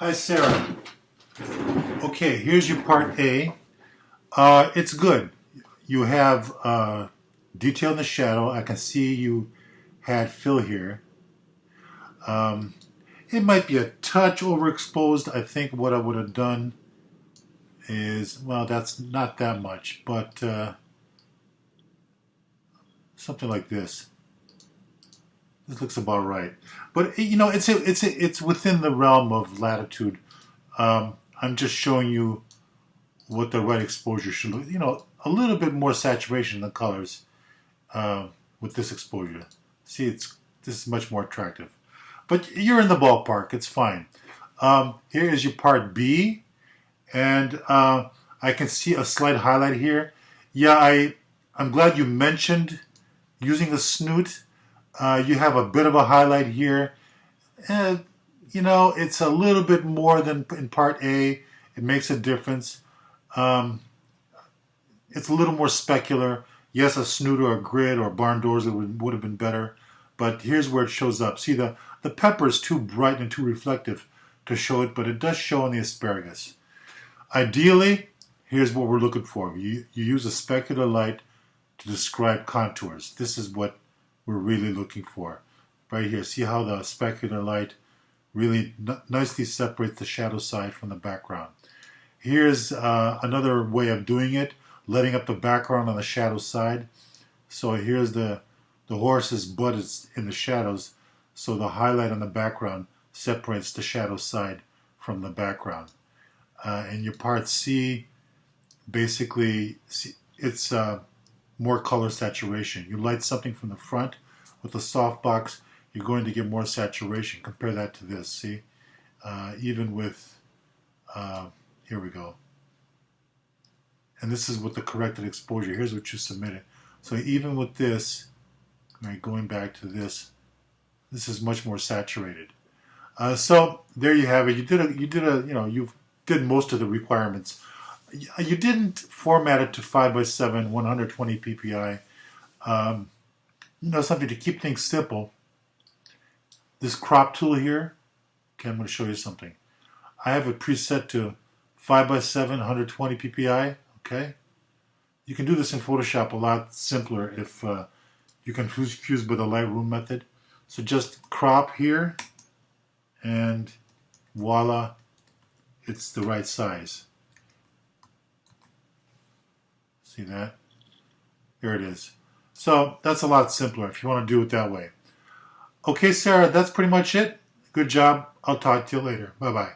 Hi, Sarah. Okay, here's your part A. It's good. You have detail in the shadow. I can see you had fill here. Um, it might be a touch overexposed. I think what I would have done is, well, that's not that much, but something like this. This looks about right. But you know, it's within the realm of latitude. I'm just showing you what the right exposure should look. You know, a little bit more saturation in the colors with this exposure. See, this is much more attractive. But you're in the ballpark. It's fine. Here is your part B, and I can see a slight highlight here. Yeah, I'm glad you mentioned using a snoot. You have a bit of a highlight here. And, you know, it's a little bit more than in part A. It makes a difference. It's a little more specular. Yes, a snoot or a grid or barn doors would have been better. But here's where it shows up. See, the pepper is too bright and too reflective to show it, but it does show on the asparagus. Ideally, here's what we're looking for. You use a specular light to describe contours. This is what we're really looking for. Right here, see how the specular light really nicely separates the shadow side from the background. Here's another way of doing it, letting up the background on the shadow side. So here's the horse's butt is in the shadows, so the highlight on the background separates the shadow side from the background. And your part C, basically, it's more color saturation. You light something from the front with a softbox, you're going to get more saturation. Compare that to this, see? Even with, here we go. And this is with the corrected exposure. Here's what you submitted. So even with this, right, going back to this, this is much more saturated. So there you have it. You did most of the requirements. You didn't format it to 5x7, 120 ppi. Something to keep things simple. This crop tool here, okay, I'm going to show you something. I have it preset to 5x7, 120 ppi, okay? You can do this in Photoshop a lot simpler if you can fuse with the Lightroom method. So just crop here, and voila, it's the right size. See that? There it is. So that's a lot simpler if you want to do it that way. Okay, Sarah, that's pretty much it. Good job. I'll talk to you later. Bye-bye.